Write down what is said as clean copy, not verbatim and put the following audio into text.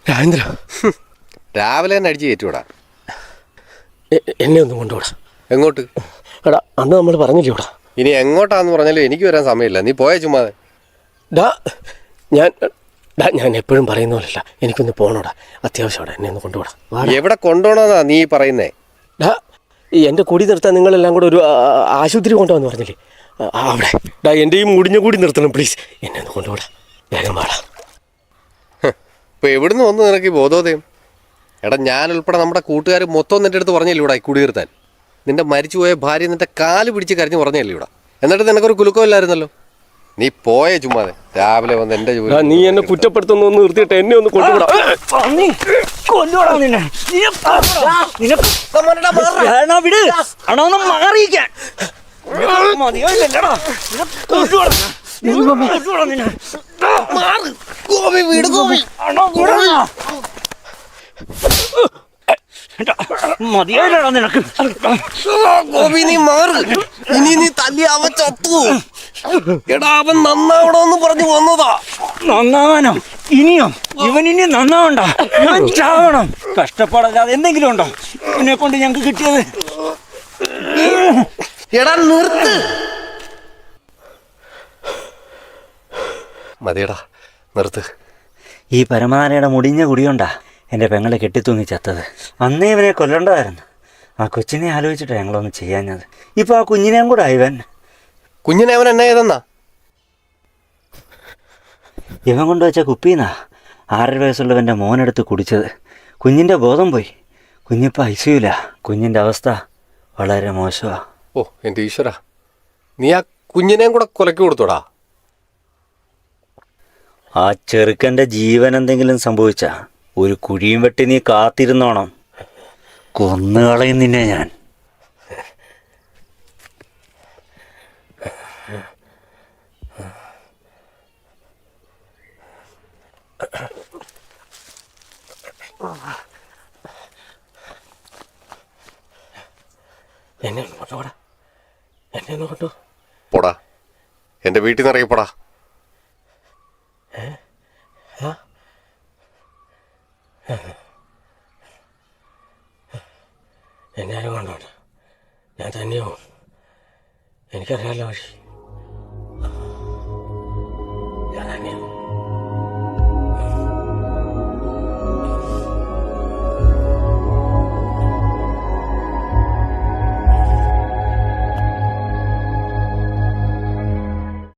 രാജേന്ദ്ര രാവിലെ തന്നെ അടിച്ച് കയറ്റൂടാ. എന്നെ ഒന്നും കൊണ്ടുപോടാ. എങ്ങോട്ട്? എടാ അന്ന് നമ്മൾ പറഞ്ഞില്ലേടാ. ഇനി എങ്ങോട്ടാന്ന് പറഞ്ഞാലും എനിക്ക് വരാൻ സമയമില്ല. നീ പോയ ചുമ്മാതെ. ഞാൻ എപ്പോഴും പറയുന്ന പോലല്ല, എനിക്കൊന്ന് പോകണോടാ, അത്യാവശ്യമാടാ, എന്നെ ഒന്ന് കൊണ്ടുപോടാ. എവിടെ കൊണ്ടുപോകണമെന്നാ നീ പറയുന്നേ? എൻ്റെ കൂടി നിർത്താൻ നിങ്ങളെല്ലാം കൂടെ ഒരു ആശുപത്രി കൊണ്ടുവന്ന് പറഞ്ഞില്ലേ, അവിടെ എൻ്റെ ഈ മുടിഞ്ഞ കൂടി നിർത്തണം പ്ലീസ്. എന്നെ ഒന്ന് കൊണ്ടുപോടാ, വേഗം പാടാ. ഇപ്പൊ എവിടുന്ന് വന്നു നിനക്ക് ബോധോദയം? എടാ ഞാൻ ഉൾപ്പെടെ നമ്മുടെ കൂട്ടുകാർ മൊത്തം നിന്റെ അടുത്ത് പറഞ്ഞില്ലേ ഇവിടെ കുടി നിർത്താൻ. നിന്റെ മരിച്ചുപോയ ഭാര്യ നിന്റെ കാല് പിടിച്ച് കരഞ്ഞ് പറഞ്ഞല്ലേ ഇവിടെ. എന്നിട്ട് നിനക്കൊരു കുലുക്കമില്ലായിരുന്നല്ലോ. നീ പോയ ചുമ്മാതെ രാവിലെ വന്ന് എന്റെ ജോലി. നീ എന്നെ കുറ്റപ്പെടുത്തുന്ന ഒന്ന് നിർത്തിയിട്ട് എന്നെ ഒന്ന് കൊണ്ടുപോടാ. മതിയായില്ലടാ നിനക്ക്. ഗോപി നീ മാറ്. ഇനി നീ തല്ലി അവൻ ചത്തു. എടാ അവൻ നന്നാവണമെന്ന് പറഞ്ഞു വന്നതാ. നന്നാവാനോ? ഇനിയോ? ഇവനിനി നന്നാവണ്ട, ഇവൻ ചാവണം. കഷ്ടപ്പാടല്ലാതെ എന്തെങ്കിലും ഉണ്ടോ ഇവനെ കൊണ്ട് ഞങ്ങൾക്ക് കിട്ടിയത്? എടാ നിർത്ത്. മതിയടാ നിർത്ത്. ഈ പരമാനയുടെ മുടിഞ്ഞ കുടിയുണ്ടാ എൻ്റെ പെങ്ങളെ കെട്ടിത്തൂങ്ങി ചത്തത്. അന്നേ ഇവനെ കൊല്ലണ്ടായിരുന്നു. ആ കൊച്ചിനെ ആലോചിച്ചിട്ടാണ് ഞങ്ങളൊന്നും ചെയ്യാഞ്ഞത്. ഇപ്പം ആ കുഞ്ഞിനെയും കൂടെ ഇവൻ. കുഞ്ഞിനെ അവൻ എന്നെ ഏതെന്നാ? ഇവൻ കൊണ്ടുവച്ച കുപ്പീന്നാ 6 വയസ്സുള്ളവൻ്റെ മോനെടുത്ത് കുടിച്ചത്. കുഞ്ഞിൻ്റെ ബോധം പോയി. കുഞ്ഞിപ്പോൾ ഐസിയുല. കുഞ്ഞിൻ്റെ അവസ്ഥ വളരെ മോശമാണ്. ഓ എൻ്റെ ഈശ്വര, നീ ആ കുഞ്ഞിനെയും കൂടെ കൊലക്ക് കൊടുത്തോടാ. ആ ചെറുക്കൻ്റെ ജീവൻ എന്തെങ്കിലും സംഭവിച്ചാ ഒരു കുഴിയും വെട്ടി നീ കാത്തിരുന്നോണം. കൊന്നുകളയും നിന്നെ ഞാൻ. എന്നെ ഒന്ന് കൊണ്ടുപോടാ, എന്നെ ഒന്ന് കൊണ്ടു പോടാ. എൻ്റെ വീട്ടിൽ നിന്ന് ഇറങ്ങിപ്പോടാ. എന്നാലും കൊണ്ടോട്ടെ, ഞാൻ തന്നെയാവും. എനിക്കറിയാലോ വഴി.